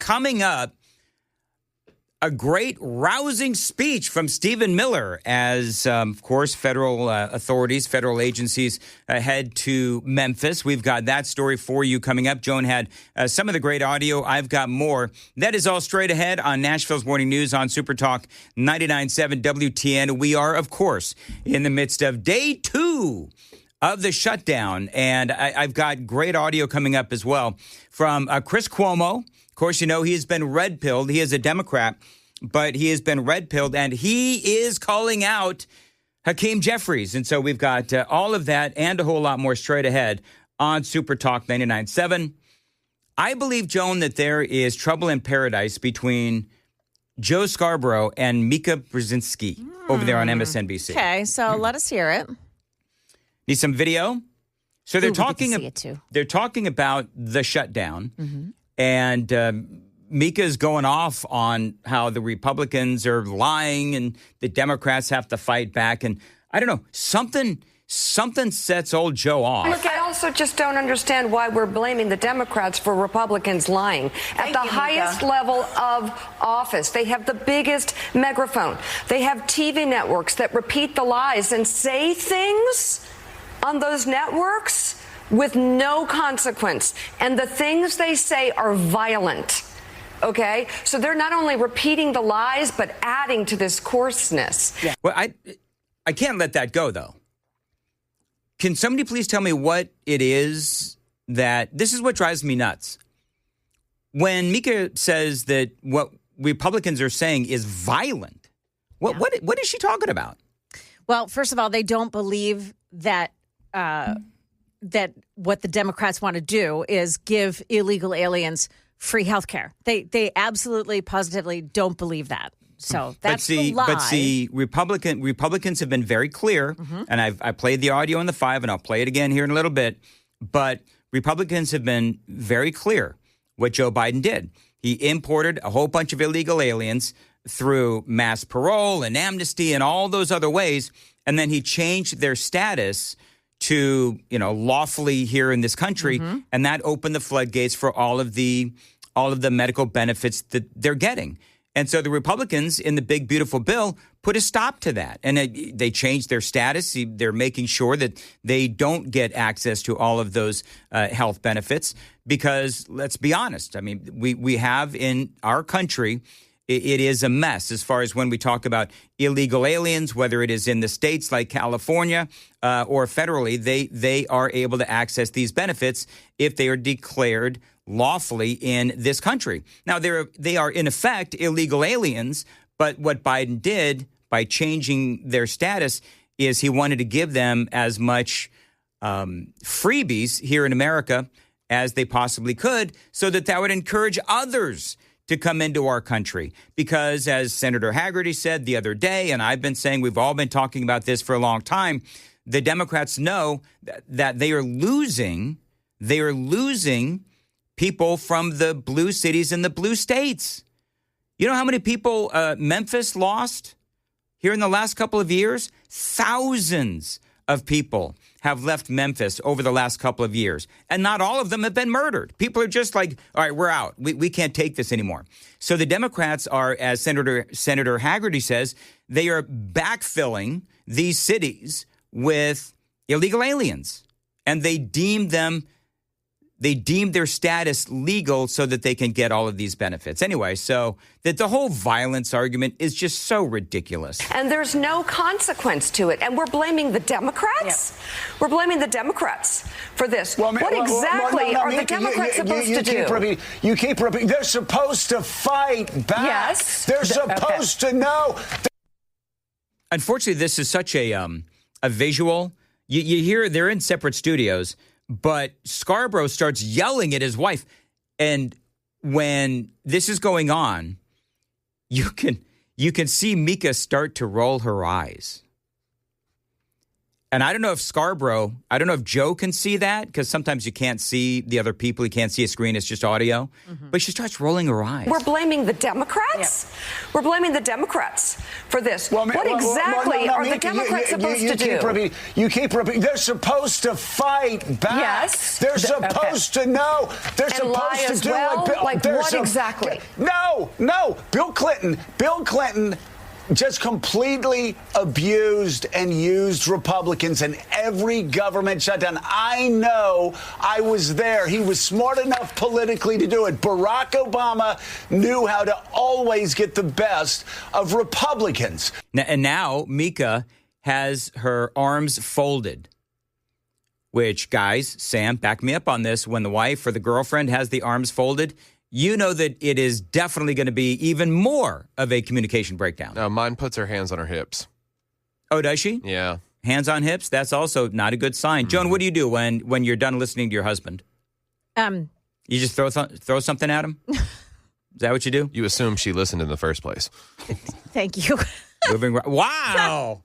coming up, a great rousing speech from Stephen Miller as, of course, federal authorities, federal agencies head to Memphis. We've got that story for you coming up. Joan had some of the great audio. I've got more. That is all straight ahead on Nashville's Morning News on Super Talk 99.7 WTN. We are, of course, in the midst of day 2 of the shutdown. And I've got great audio coming up as well from Chris Cuomo. Of course, you know, he has been red-pilled. He is a Democrat, but he has been red-pilled, and he is calling out Hakeem Jeffries. And so we've got all of that and a whole lot more straight ahead on Super Talk 99.7. I believe, Joan, that there is trouble in paradise between Joe Scarborough and Mika Brzezinski over there on MSNBC. Okay, so let us hear it. Need some video? So they're talking. See it too. They're talking about the shutdown, and Mika's going off on how the Republicans are lying and the Democrats have to fight back. And I don't know, something sets old Joe off. Look, I also just don't understand why we're blaming the Democrats for Republicans lying. At the highest level of office, they have the biggest megaphone. They have TV networks that repeat the lies and say things on those networks with no consequence. And the things they say are violent. Okay, so they're not only repeating the lies, but adding to this coarseness. Yeah. Well, I can't let that go, though. Can somebody please tell me what it is that this is what drives me nuts? When Mika says that what Republicans are saying is violent, what is she talking about? Well, first of all, they don't believe that that what the Democrats want to do is give illegal aliens free health care. They absolutely, positively don't believe that. So that's the lie. But see, Republicans have been very clear, and I played the audio in the 5, and I'll play it again here in a little bit. But Republicans have been very clear what Joe Biden did. He imported a whole bunch of illegal aliens through mass parole and amnesty and all those other ways, and then he changed their status to, lawfully here in this country, and that opened the floodgates for all of the medical benefits that they're getting. And so the Republicans in the big, beautiful bill put a stop to that. And they changed their status. They're making sure that they don't get access to all of those health benefits because, let's be honest, I mean, we have in our country, it is a mess as far as when we talk about illegal aliens, whether it is in the states like California or federally, they are able to access these benefits if they are declared lawfully in this country. Now, they are in effect illegal aliens, but what Biden did by changing their status is he wanted to give them as much freebies here in America as they possibly could so that would encourage others to come into our country. Because as Senator Haggerty said the other day, and I've been saying, we've all been talking about this for a long time, the Democrats know that they are losing people from the blue cities and the blue states. You know how many people Memphis lost here in the last couple of years? Thousands of people have left Memphis over the last couple of years. And not all of them have been murdered. People are just like, all right, we're out. We can't take this anymore. So the Democrats are, as Senator Haggerty says, they are backfilling these cities with illegal aliens. And they deem their status legal so that they can get all of these benefits. Anyway, so that the whole violence argument is just so ridiculous. And there's no consequence to it. And we're blaming the Democrats? Yeah. We're blaming the Democrats for this. What exactly are the Democrats supposed to do? You keep repeating. They're supposed to fight back. Yes. They're supposed to know. Unfortunately, this is such a visual. You hear they're in separate studios. But Scarborough starts yelling at his wife. And when this is going on, you can see Mika start to roll her eyes. And I don't know if Joe can see that, because sometimes you can't see the other people. You can't see a screen. It's just audio. But she starts rolling her eyes. We're blaming the Democrats? Yeah. We're blaming the Democrats for this. What exactly are the Democrats supposed to do? You keep repeating. They're supposed to fight back. Yes. They're supposed to know. They're supposed to do what exactly? No. Bill Clinton just completely abused and used Republicans in every government shutdown. I know, I was there. He was smart enough politically to do it. Barack Obama knew how to always get the best of Republicans. And now Mika has her arms folded, which, guys, Sam, back me up on this. When the wife or the girlfriend has the arms folded, you know that it is definitely going to be even more of a communication breakdown. No, mine puts her hands on her hips. Oh, does she? Yeah. Hands on hips? That's also not a good sign. Joan, what do you do when you're done listening to your husband? You just throw something at him? Is that what you do? You assume she listened in the first place. Thank you. Wow.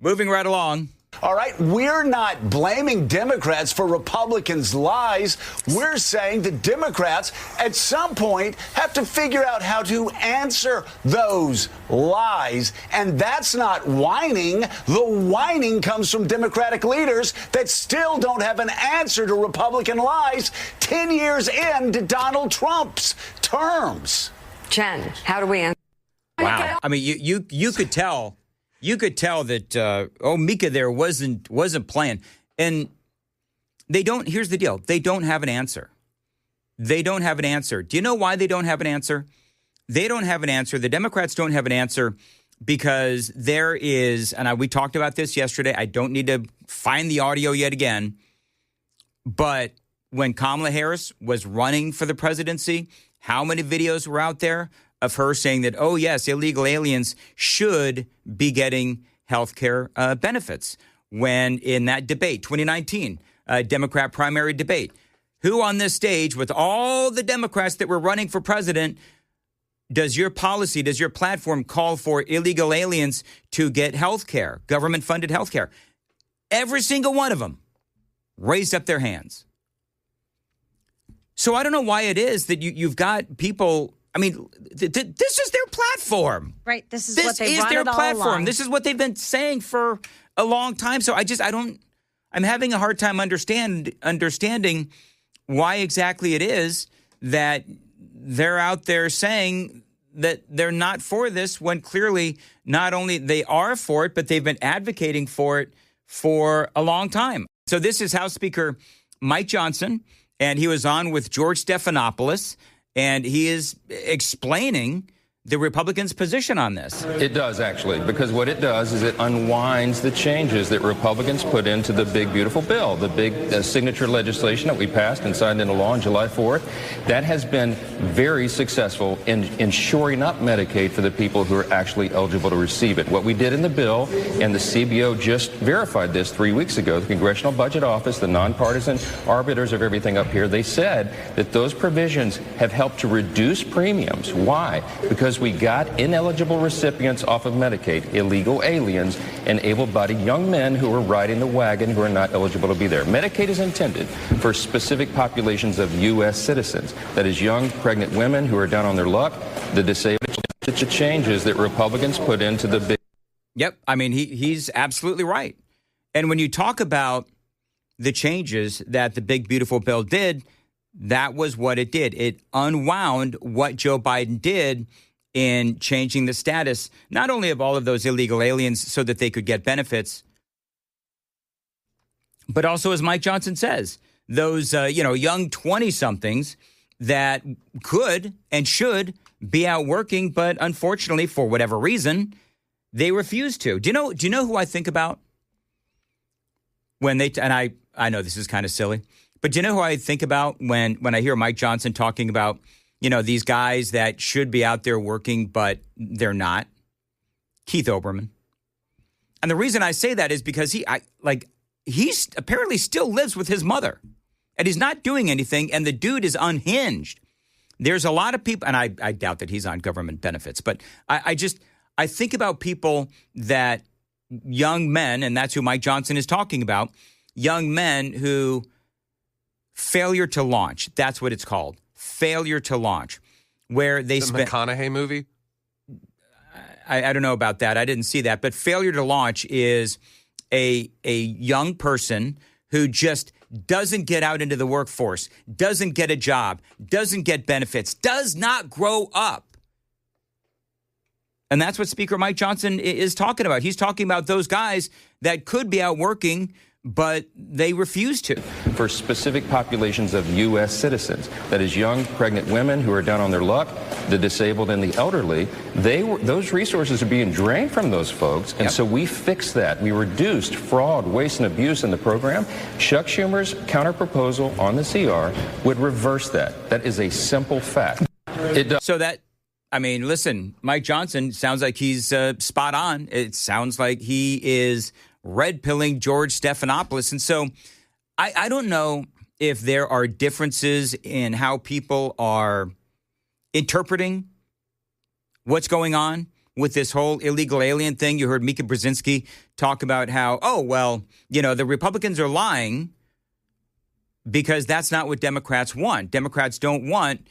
Moving right along. All right, we're not blaming Democrats for Republicans' lies. We're saying the Democrats at some point have to figure out how to answer those lies. And that's not whining. The whining comes from Democratic leaders that still don't have an answer to Republican lies 10 years into Donald Trump's terms. Jen, how do we answer? Wow. I mean, you could tell. You could tell that, Mika there wasn't playing. And they don't, here's the deal. They don't have an answer. They don't have an answer. Do you know why they don't have an answer? They don't have an answer. The Democrats don't have an answer because there is, and we talked about this yesterday. I don't need to find the audio yet again. But when Kamala Harris was running for the presidency, how many videos were out there of her saying that, oh, yes, illegal aliens should be getting health care benefits? When in that debate, 2019, Democrat primary debate, who on this stage with all the Democrats that were running for president, does your policy, does your platform call for illegal aliens to get health care, government-funded health care? Every single one of them raised up their hands. So I don't know why it is that you've got people. I mean, this is their platform. Right. This is their platform. This is what they've been saying for a long time. So I'm having a hard time understanding why exactly it is that they're out there saying that they're not for this when clearly not only they are for it, but they've been advocating for it for a long time. So this is House Speaker Mike Johnson, and he was on with George Stephanopoulos. And he is explaining the Republicans' position on this. It does, actually, because what it does is it unwinds the changes that Republicans put into the big, beautiful bill, the big signature legislation that we passed and signed into law on July 4th. That has been very successful in shoring up Medicaid for the people who are actually eligible to receive it. What we did in the bill, and the CBO just verified this 3 weeks ago, the Congressional Budget Office, the nonpartisan arbiters of everything up here, they said that those provisions have helped to reduce premiums. Why? Because we got ineligible recipients off of Medicaid, illegal aliens, and able-bodied young men who are riding the wagon who are not eligible to be there. Medicaid is intended for specific populations of U.S. citizens. That is young, pregnant women who are down on their luck, the disabled. The changes that Republicans put into the big... Yep. I mean, he's absolutely right. And when you talk about the changes that the big, beautiful bill did, that was what it did. It unwound what Joe Biden did in changing the status, not only of all of those illegal aliens so that they could get benefits, but also, as Mike Johnson says, those, young 20-somethings that could and should be out working, but unfortunately, for whatever reason, they refuse to. Do you know who I think about when they, and I know this is kind of silly, but do you know who I think about when I hear Mike Johnson talking about, these guys that should be out there working, but they're not? Keith Olbermann. And the reason I say that is because he apparently still lives with his mother, and he's not doing anything, and the dude is unhinged. There's a lot of people, and I doubt that he's on government benefits, but I think about people that young men, and that's who Mike Johnson is talking about, young men who failure to launch. That's what it's called. Failure to launch. Where they spent... The McConaughey movie? I don't know about that. I didn't see that. But failure to launch is a young person who just doesn't get out into the workforce, doesn't get a job, doesn't get benefits, does not grow up. And that's what Speaker Mike Johnson is talking about. He's talking about those guys that could be out working, but they refuse to. For specific populations of U.S. citizens, that is young, pregnant women who are down on their luck, the disabled and the elderly, those resources are being drained from those folks, and so we fixed that. We reduced fraud, waste, and abuse in the program. Chuck Schumer's counterproposal on the CR would reverse that. That is a simple fact. It does. So that, I mean, listen, Mike Johnson sounds like he's spot on. It sounds like he is red-pilling George Stephanopoulos. And so I don't know if there are differences in how people are interpreting what's going on with this whole illegal alien thing. You heard Mika Brzezinski talk about how, the Republicans are lying because that's not what Democrats want. Democrats don't want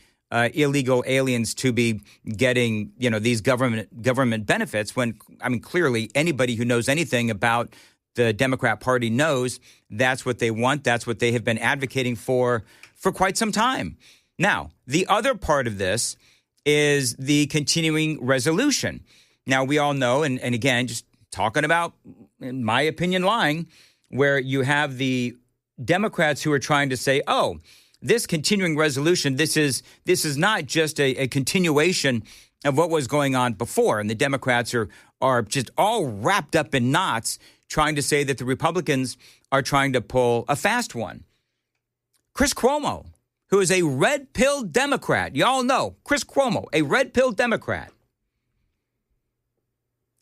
illegal aliens to be getting, these government benefits when, clearly anybody who knows anything about the Democrat Party knows that's what they want. That's what they have been advocating for quite some time. Now, the other part of this is the continuing resolution. Now, we all know, and again, just talking about, in my opinion, lying, where you have the Democrats who are trying to say, this continuing resolution, this is not just a continuation of what was going on before. And the Democrats are just all wrapped up in knots trying to say that the Republicans are trying to pull a fast one. Chris Cuomo, who is a red-pilled Democrat, y'all know, Chris Cuomo, a red-pilled Democrat,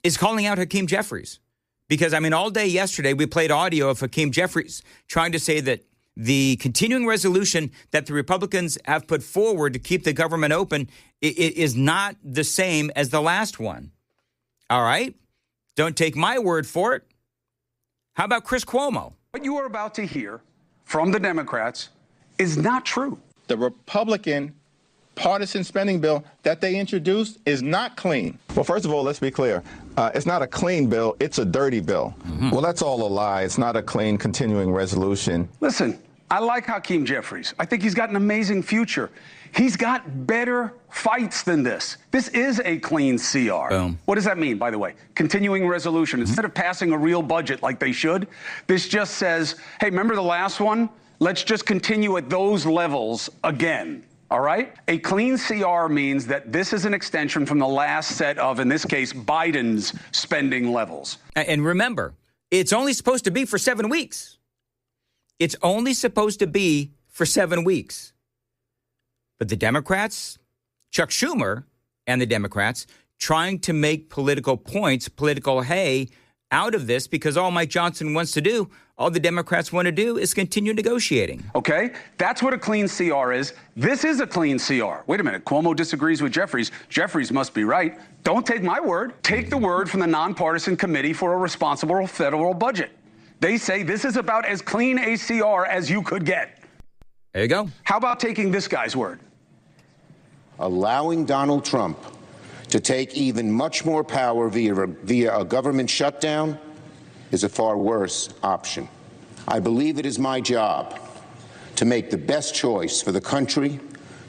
is calling out Hakeem Jeffries. Because, all day yesterday we played audio of Hakeem Jeffries trying to say that the continuing resolution that the Republicans have put forward to keep the government open is not the same as the last one. All right? Don't take my word for it. How about Chris Cuomo? What you are about to hear from the Democrats is not true. The Republican partisan spending bill that they introduced is not clean. Well, first of all, let's be clear. It's not a clean bill. It's a dirty bill. Mm-hmm. Well, that's all a lie. It's not a clean continuing resolution. Listen, I like Hakeem Jeffries. I think he's got an amazing future. He's got better fights than this. This is a clean CR. Boom. What does that mean, by the way? Continuing resolution. Instead of passing a real budget like they should, this just says, hey, remember the last one? Let's just continue at those levels again. All right? A clean CR means that this is an extension from the last set of, in this case, Biden's spending levels. And remember, it's only supposed to be for 7 weeks. It's only supposed to be for 7 weeks. But the Democrats, Chuck Schumer and the Democrats, trying to make political points, political hay out of this because all Mike Johnson wants to do, all the Democrats want to do is continue negotiating. Okay? That's what a clean CR is. This is a clean CR. Wait a minute. Cuomo disagrees with Jeffries. Jeffries must be right. Don't take my word. Take the word from the nonpartisan committee for a responsible federal budget. They say this is about as clean a CR as you could get. There you go. How about taking this guy's word? Allowing Donald Trump to take even much more power via a government shutdown is a far worse option. I believe it is my job to make the best choice for the country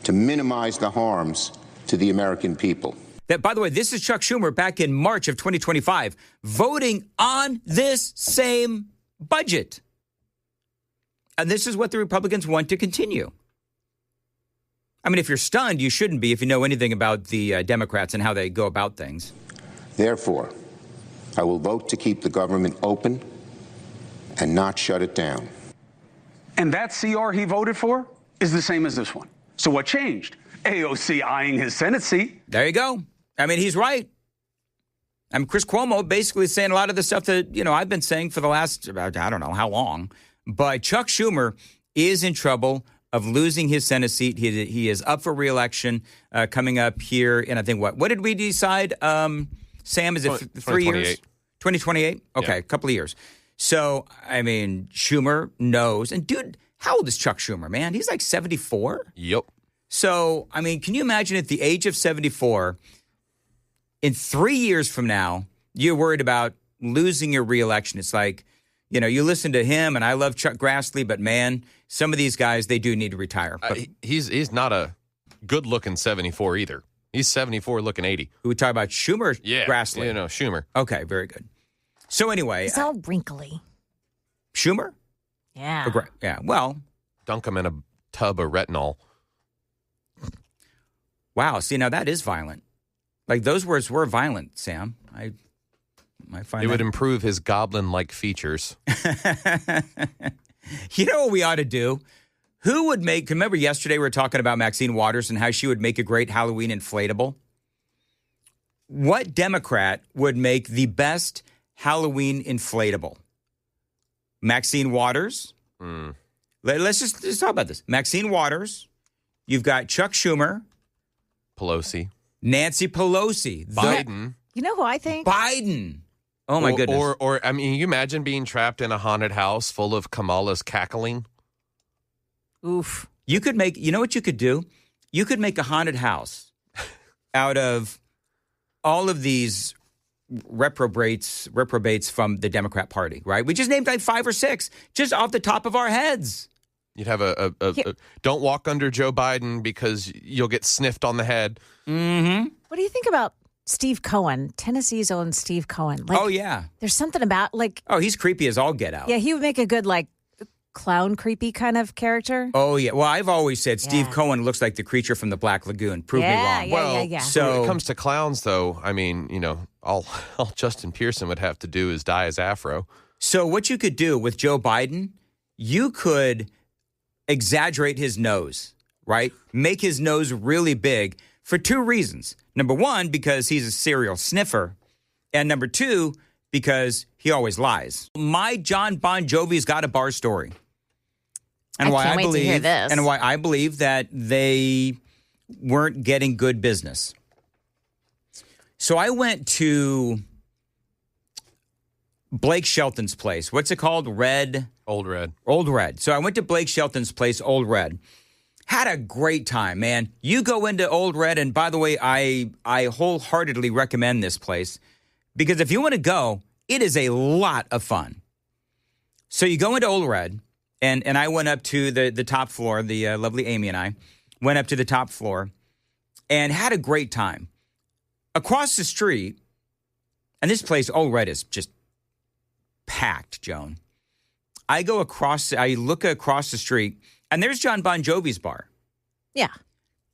to minimize the harms to the American people. That, by the way, this is Chuck Schumer back in March of 2025 voting on this same budget. And this is what the Republicans want to continue. If you're stunned, you shouldn't be if you know anything about the Democrats and how they go about things. Therefore, I will vote to keep the government open and not shut it down. And that CR he voted for is the same as this one. So what changed? AOC eyeing his Senate seat. There you go. He's right. Chris Cuomo basically saying a lot of the stuff that, I've been saying for the last, I don't know how long. But Chuck Schumer is in trouble of losing his Senate seat. He is up for re-election coming up here in, I think, what did we decide, Sam? Is it 3 years? 2028? Okay, Yeah. a couple of years. So, I mean, Schumer knows. And dude, how old is Chuck Schumer, man? He's like 74? Yep. So, I mean, can you imagine at the age of 74, in 3 years from now, you're worried about losing your reelection? It's like, you listen to him, and I love Chuck Grassley, but man, some of these guys, they do need to retire. But He's not a good-looking 74 either. He's 74 looking 80. we talk about Schumer, Yeah. Grassley. Schumer. Okay, very good. So anyway, It's all wrinkly. Schumer? Yeah. Yeah, well, Dunk him in a tub of retinol. wow. See, now that is violent. Like, those words were violent, Sam. I find It would that. improve his goblin-like features. You know what we ought to do? Who would make, remember yesterday we were talking about Maxine Waters and how she would make a great Halloween inflatable? What Democrat would make the best Halloween inflatable? Maxine Waters? Let's just talk about this. Maxine Waters. You've got Chuck Schumer. Pelosi. Nancy Pelosi. Biden. You know who I think? Biden. Oh, my goodness. Or, I mean, you imagine being trapped in a haunted house full of Kamala's cackling? Oof. You could make, you know what you could do? You could make a haunted house out of all of these reprobates from the Democrat Party, right? We just named like 5 or 6 just off the top of our heads. You'd have a don't walk under Joe Biden because you'll get sniffed on the head. Mm-hmm. What do you think about Steve Cohen, Tennessee's own Steve Cohen? Like, Oh, yeah. There's something about, like, Oh, he's creepy as all get out. yeah, he would make a good, like, clown creepy kind of character. Oh, yeah. Well, I've always said Steve Yeah. Cohen looks like the creature from the Black Lagoon. Prove me wrong. Yeah. So when it comes to clowns, though, I mean, all Justin Pearson would have to do is dye his afro. So what you could do with Joe Biden, you could exaggerate his nose, right? Make his nose really big for 2 reasons. Number 1, because he's a serial sniffer. And number 2, because he always lies. My John Bon Jovi's got a bar story. And I can't wait to hear this. And why I believe that they weren't getting good business. So I went to Blake Shelton's place. What's it called? Old Red. Old Red. So I went to Blake Shelton's place, Old Red. Had a great time, man. You go into Old Red, and by the way, I wholeheartedly recommend this place because if you want to go, it is a lot of fun. So you go into Old Red, and I went up to the top floor. The lovely Amy and I went up to the top floor and had a great time. Across the street, and this place, Old Red, is just packed, Joan. I look across the street, and there's John Bon Jovi's bar. Yeah.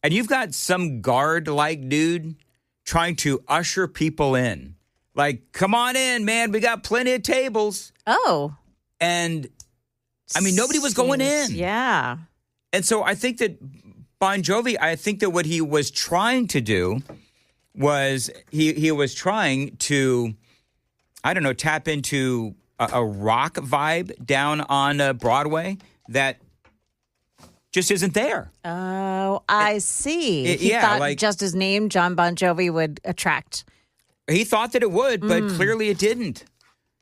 And you've got some guard-like dude trying to usher people in. Like, come on in, man. We got plenty of tables. Oh. And, I mean, nobody was going in. Yeah. And so I think that Bon Jovi, I think that what he was trying to do was he was trying to, I don't know, tap into a rock vibe down on Broadway that just isn't there. Oh, I see. He yeah, thought like- just his name, John Bon Jovi, would attract. He thought that it would, but clearly it didn't.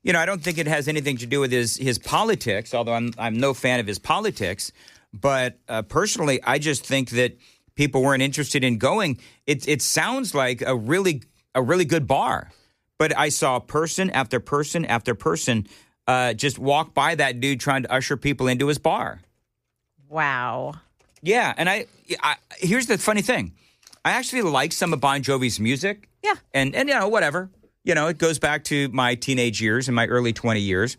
I don't think it has anything to do with his politics, although I'm no fan of his politics. But personally, I just think that people weren't interested in going. It sounds like a really good bar. But I saw person after person after person just walk by that dude trying to usher people into his bar. Wow. Yeah, and I here's the funny thing. I actually like some of Bon Jovi's music. Yeah. And whatever. It goes back to my teenage years and my early 20 years.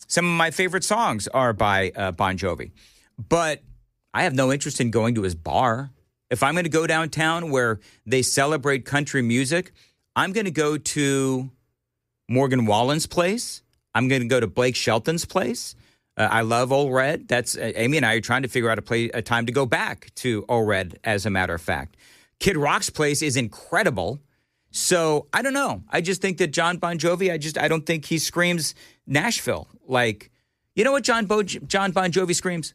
Some of my favorite songs are by Bon Jovi. But I have no interest in going to his bar. If I'm going to go downtown where they celebrate country music, I'm going to go to Morgan Wallen's place. I'm going to go to Blake Shelton's place. I love Old Red. That's Amy and I are trying to figure out a time to go back to Old Red, as a matter of fact. Kid Rock's place is incredible. So I don't know. I just think that John Bon Jovi, I don't think he screams Nashville. Like, you know what John Bon Jovi screams?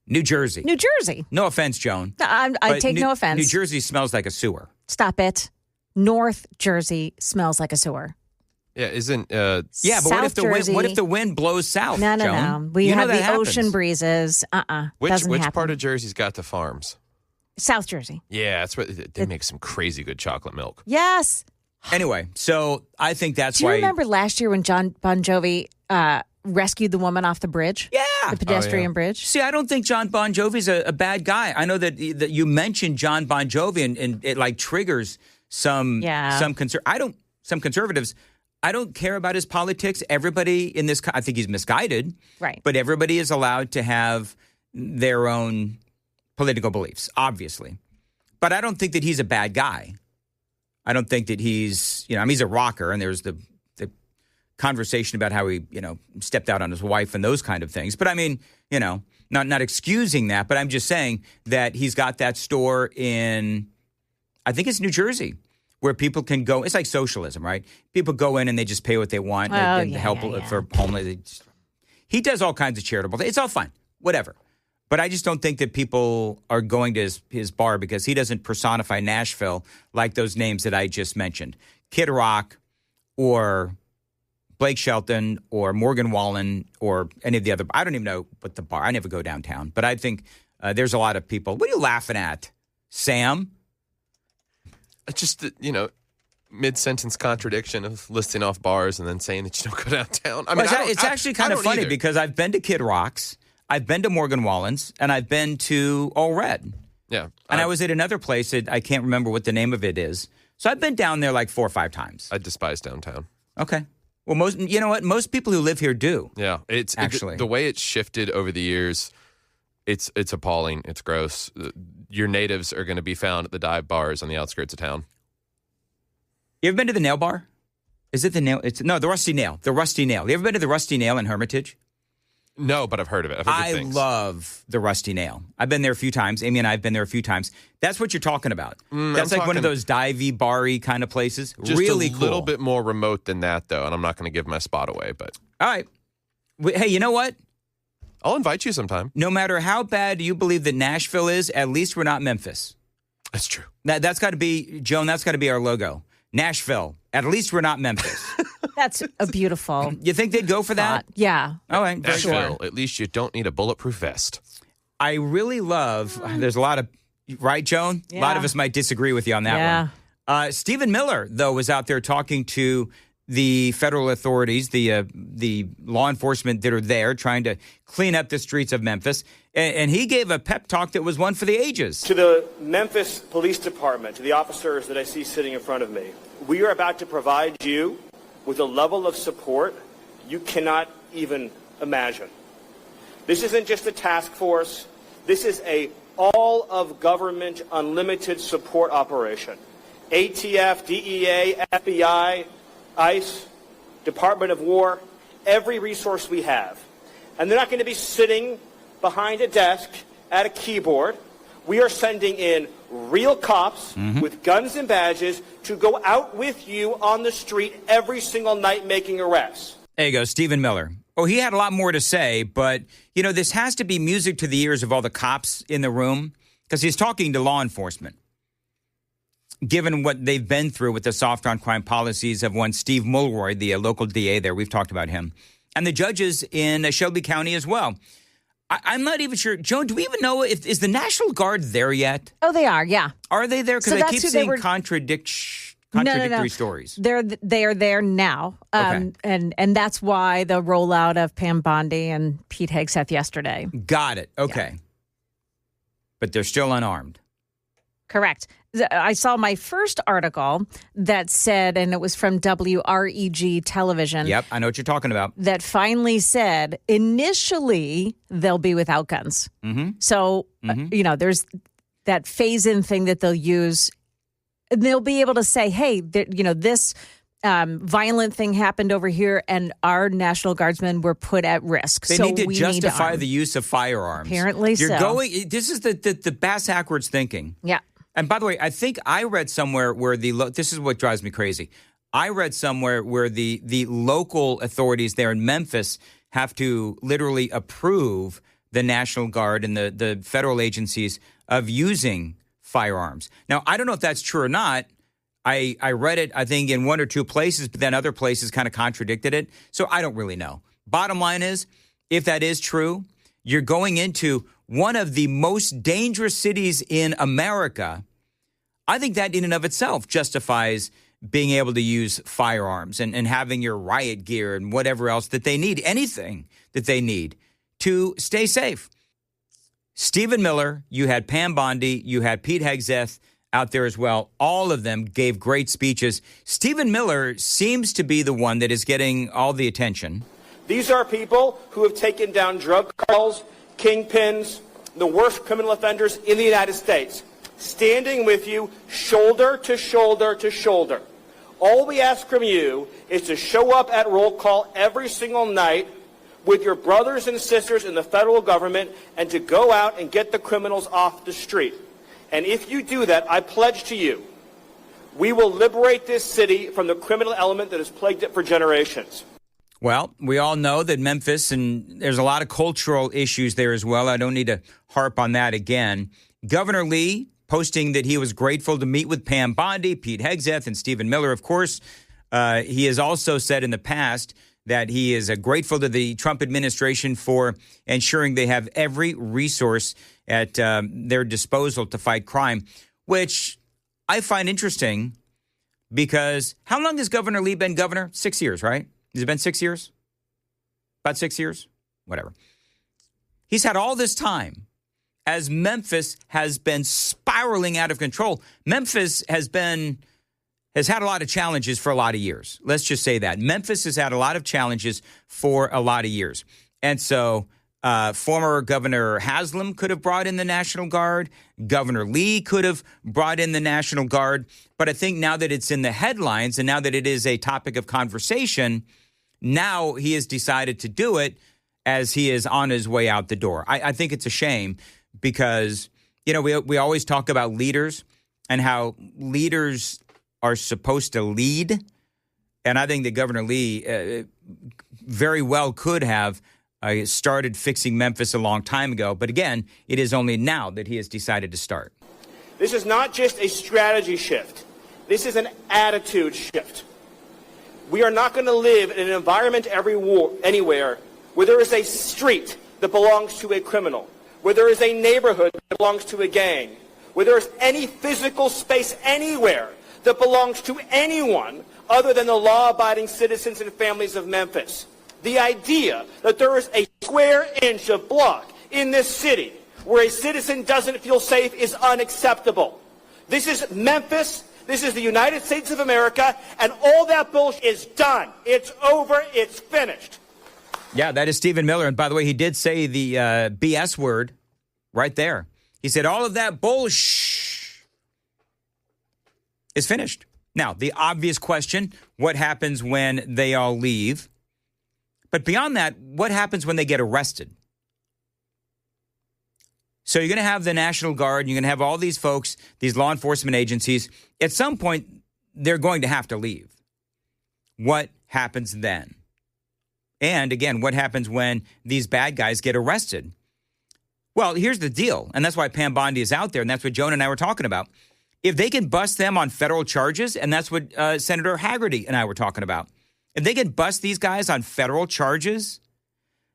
New Jersey. New Jersey. No offense, Joan. I take no offense. New Jersey smells like a sewer. Stop it. North Jersey smells like a sewer. Yeah, isn't Yeah, but what if the wind blows south? No. Joan? We have the happens. ocean breezes. which Doesn't happen. part of Jersey's got the farms? South Jersey. Yeah, that's where they make some crazy good chocolate milk. Yes. Anyway, so I think that's Do you why. remember last year when John Bon Jovi rescued the woman off the bridge? Yeah. The pedestrian bridge? See, I don't think John Bon Jovi's a bad guy. I know that you mentioned John Bon Jovi and it like triggers some conservatives. I don't care about his politics. Everybody in this, I think he's misguided. Right. But everybody is allowed to have their own political beliefs, obviously. But I don't think that he's a bad guy. I don't think that he's, he's a rocker, and there's the conversation about how he, stepped out on his wife and those kind of things. But I mean, not excusing that, but I'm just saying that he's got that store in, I think it's New Jersey, where people can go. It's like socialism, right? People go in and they just pay what they want and help for homeless. He does all kinds of charitable things. It's all fine, whatever. But I just don't think that people are going to his bar because he doesn't personify Nashville like those names that I just mentioned. Kid Rock or Blake Shelton or Morgan Wallen or any of the other. I don't even know what the bar. I never go downtown. But I think there's a lot of people. What are you laughing at, Sam? Just, mid-sentence contradiction of listing off bars and then saying that you don't go downtown. I mean, it's actually kind of funny because I've been to Kid Rock's, I've been to Morgan Wallen's, and I've been to All Red. Yeah. And I was at another place that I can't remember what the name of it is. So I've been down there like 4 or 5 times. I despise downtown. Okay. Well, most people who live here do. Yeah. It's actually the way it's shifted over the years. It's appalling. It's gross. Your natives are going to be found at the dive bars on the outskirts of town. You ever been to the Nail Bar? Is it the Nail? The Rusty Nail. The Rusty Nail. You ever been to the Rusty Nail in Hermitage? No, but I've heard of it. I've heard good things. Love the Rusty Nail. I've been there a few times. Amy and I have been there a few times. That's what you're talking about. That's like one of those divey, bar-y kind of places. Just really a little bit more remote than that, though, and I'm not going to give my spot away. But all right. Hey, you know what? I'll invite you sometime. No matter how bad you believe that Nashville is, at least we're not Memphis. That's true. That's got to be, Joan, that's got to be our logo. Nashville. At least we're not Memphis. That's a beautiful. You think they'd go for that? Yeah. All right. Nashville, at least you don't need a bulletproof vest. I really love, there's a lot of, right, Joan? Yeah. A lot of us might disagree with you on that one. Stephen Miller, though, was out there talking to the federal authorities, the law enforcement that are there trying to clean up the streets of Memphis. And he gave a pep talk that was one for the ages. To the Memphis Police Department, to the officers that I see sitting in front of me, we are about to provide you with a level of support you cannot even imagine. This isn't just a task force. This is a all-of-government unlimited support operation. ATF, DEA, FBI, ICE, Department of War, every resource we have. And they're not going to be sitting behind a desk at a keyboard. We are sending in real cops with guns and badges to go out with you on the street every single night making arrests. There you go, Stephen Miller. Oh, he had a lot more to say, but, this has to be music to the ears of all the cops in the room because he's talking to law enforcement. Given what they've been through with the soft on crime policies of one Steve Mulroy, the local DA there, we've talked about him, and the judges in Shelby County as well. I'm not even sure. Joan, do we even know is the National Guard there yet? Oh, they are, yeah. Are they there? Because I keep seeing contradictory stories. They are there now. Okay. And that's why the rollout of Pam Bondi and Pete Hegseth yesterday. Got it. Okay. Yeah. But they're still unarmed. Correct. I saw my first article that said, and it was from WREG television. Yep, I know what you're talking about. That finally said, initially, they'll be without guns. Mm-hmm. So, there's that phase-in thing that they'll use. And they'll be able to say, hey, this violent thing happened over here, and our National Guardsmen were put at risk. They need to justify the use of firearms. Apparently so. This is the bass-backwards thinking. Yeah. And by the way, I think I read somewhere where this is what drives me crazy. I read somewhere where the local authorities there in Memphis have to literally approve the National Guard and the federal agencies of using firearms. Now, I don't know if that's true or not. I read it, I think, in one or two places, but then other places kind of contradicted it. So I don't really know. Bottom line is, if that is true, you're going into one of the most dangerous cities in America. I think that in and of itself justifies being able to use firearms and having your riot gear and whatever else that they need, anything that they need to stay safe. Stephen Miller, you had Pam Bondi, you had Pete Hegseth out there as well. All of them gave great speeches. Stephen Miller seems to be the one that is getting all the attention. These are people who have taken down drug cartels, kingpins, the worst criminal offenders in the United States, standing with you shoulder to shoulder to shoulder. All we ask from you is to show up at roll call every single night with your brothers and sisters in the federal government and to go out and get the criminals off the street. And if you do that, I pledge to you, we will liberate this city from the criminal element that has plagued it for generations. Well, we all know that Memphis, and there's a lot of cultural issues there as well. I don't need to harp on that again. Governor Lee posting that he was grateful to meet with Pam Bondi, Pete Hegseth, and Stephen Miller, of course. He has also said in the past that he is grateful to the Trump administration for ensuring they have every resource at their disposal to fight crime, which I find interesting because how long has Governor Lee been governor? 6 years, right? Has it been 6 years? About 6 years? Whatever. He's had all this time as Memphis has been spiraling out of control. Memphis has had a lot of challenges for a lot of years. Let's just say that. Memphis has had a lot of challenges for a lot of years. And so former Governor Haslam could have brought in the National Guard. Governor Lee could have brought in the National Guard. But I think now that it's in the headlines and now that it is a topic of conversation, now he has decided to do it as he is on his way out the door. I think it's a shame because, we always talk about leaders and how leaders are supposed to lead. And I think that Governor Lee very well could have started fixing Memphis a long time ago. But again, it is only now that he has decided to start. This is not just a strategy shift. This is an attitude shift. We are not going to live in an environment anywhere where there is a street that belongs to a criminal, where there is a neighborhood that belongs to a gang, where there is any physical space anywhere that belongs to anyone other than the law-abiding citizens and families of Memphis. The idea that there is a square inch of block in this city where a citizen doesn't feel safe is unacceptable. This is Memphis. This is the United States of America, and all that bullshit is done. It's over. It's finished. Yeah, that is Stephen Miller. And by the way, he did say the BS word right there. He said all of that bullshit is finished. Now, the obvious question, what happens when they all leave? But beyond that, what happens when they get arrested? So you're going to have the National Guard, you're going to have all these folks, these law enforcement agencies. At some point, they're going to have to leave. What happens then? And again, what happens when these bad guys get arrested? Well, here's the deal, and that's why Pam Bondi is out there, and that's what Joan and I were talking about. If they can bust them on federal charges, and that's what Senator Haggerty and I were talking about, if they can bust these guys on federal charges,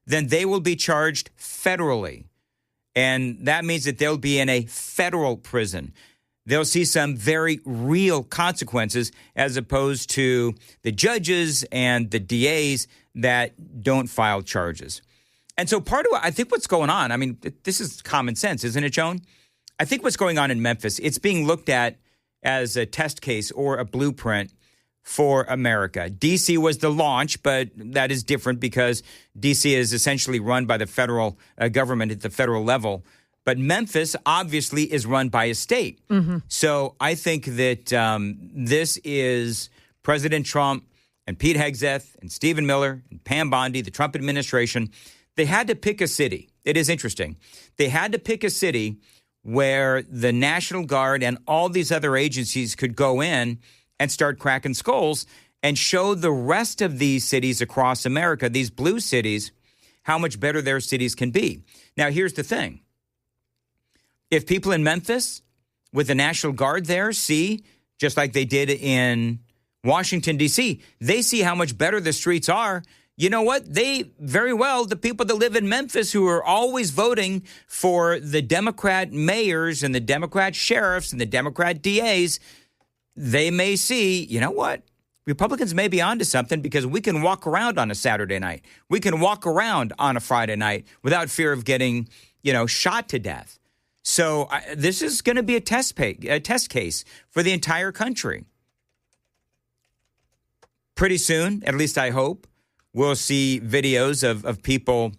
then they will be charged federally. And that means that they'll be in a federal prison. They'll see some very real consequences as opposed to the judges and the DAs that don't file charges. And so part of, I think what's going on, I mean, this is common sense, isn't it, Joan? I think what's going on in Memphis, it's being looked at as a test case or a blueprint for America. D.C. was the launch, but that is different because D.C. is essentially run by the federal government at the federal level. But Memphis obviously is run by a state. Mm-hmm. So I think that this is President Trump and Pete Hegseth and Stephen Miller and Pam Bondi, the Trump administration. They had to pick a city. It is interesting. They had to pick a city where the National Guard and all these other agencies could go in and start cracking skulls and show the rest of these cities across America, these blue cities, how much better their cities can be. Now, here's the thing. If people in Memphis with the National Guard there see just like they did in Washington, D.C. They see how much better the streets are. You know what? The people that live in Memphis who are always voting for the Democrat mayors and the Democrat sheriffs and the Democrat DAs, they may see, you know what? Republicans may be onto something because we can walk around on a Saturday night. We can walk around on a Friday night without fear of getting, shot to death. So this is going to be a test case for the entire country. Pretty soon, at least I hope, we'll see videos of people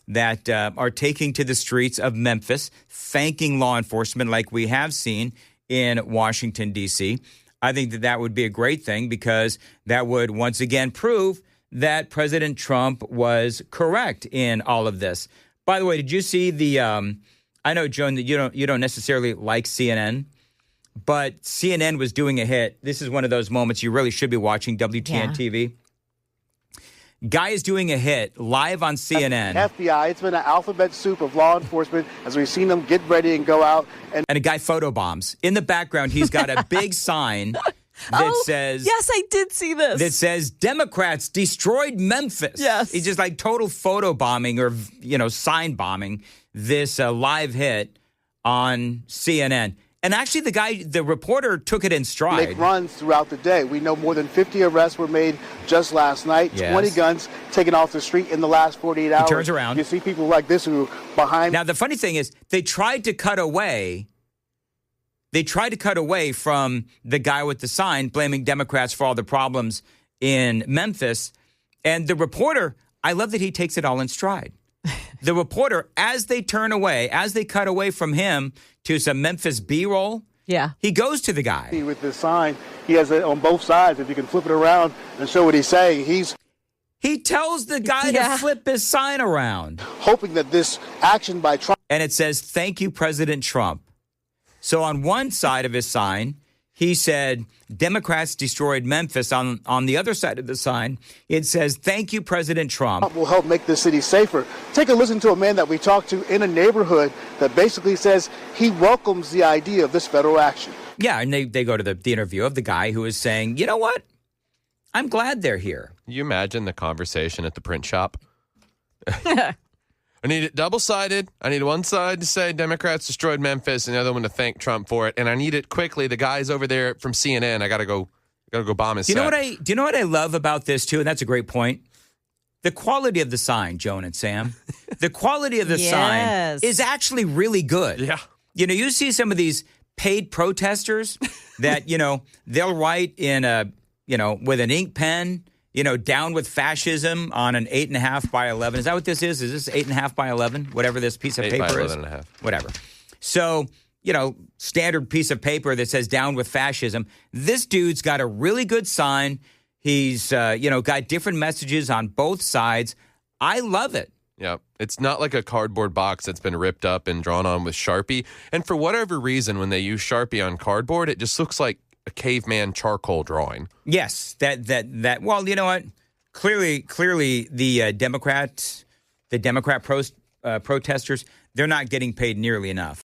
that are taking to the streets of Memphis, thanking law enforcement like we have seen in Washington, D.C. I think that would be a great thing because that would once again prove that President Trump was correct in all of this. By the way, did you see the I know, Joan, that you don't necessarily like CNN, but CNN was doing a hit. This is one of those moments you really should be watching WTN TV. Guy is doing a hit live on CNN. FBI, it's been an alphabet soup of law enforcement as we've seen them get ready and go out. And a guy photobombs. In the background, he's got a big sign that says... Yes, I did see this. That says, Democrats destroyed Memphis. Yes. He's just like total photobombing or, sign bombing this live hit on CNN. And actually, the reporter took it in stride. Make runs throughout the day. We know more than 50 arrests were made just last night. Yes. 20 guns taken off the street in the last 48 hours. He turns around. You see people like this who are behind. Now, the funny thing is, they tried to cut away. They tried to cut away from the guy with the sign blaming Democrats for all the problems in Memphis. And the reporter, I love that he takes it all in stride. The reporter, as they turn away, as they cut away from him to some Memphis B-roll, he goes to the guy. With this sign, he has it on both sides. If you can flip it around and show what he's saying, he tells the guy to flip his sign around. Hoping that this action by Trump... And it says, thank you, President Trump. So on one side of his sign, he said, Democrats destroyed Memphis. On the other side of the sign, it says, thank you, President Trump. Will help make the city safer. Take a listen to a man that we talked to in a neighborhood that basically says he welcomes the idea of this federal action. Yeah, and they go to the interview of the guy who is saying, you know what? I'm glad they're here. You imagine the conversation at the print shop? I need it double-sided. I need one side to say Democrats destroyed Memphis and the other one to thank Trump for it. And I need it quickly. The guy's over there from CNN. I gotta go bomb his set. Do you know what I love about this too? And that's a great point. The quality of the sign, Joan and Sam. The quality of the sign is actually really good. Yeah. You see some of these paid protesters that, they'll write in with an ink pen, down with fascism on an 8.5 by 11. Is that what this is? Is this 8.5 by 11? Whatever this piece of paper is. 8 by 11.5. Whatever. So, standard piece of paper that says down with fascism. This dude's got a really good sign. He's, got different messages on both sides. I love it. Yeah. It's not like a cardboard box that's been ripped up and drawn on with Sharpie. And for whatever reason, when they use Sharpie on cardboard, it just looks like a caveman charcoal drawing. Yes, that. Well, you know what? Clearly, the Democrat protesters, they're not getting paid nearly enough.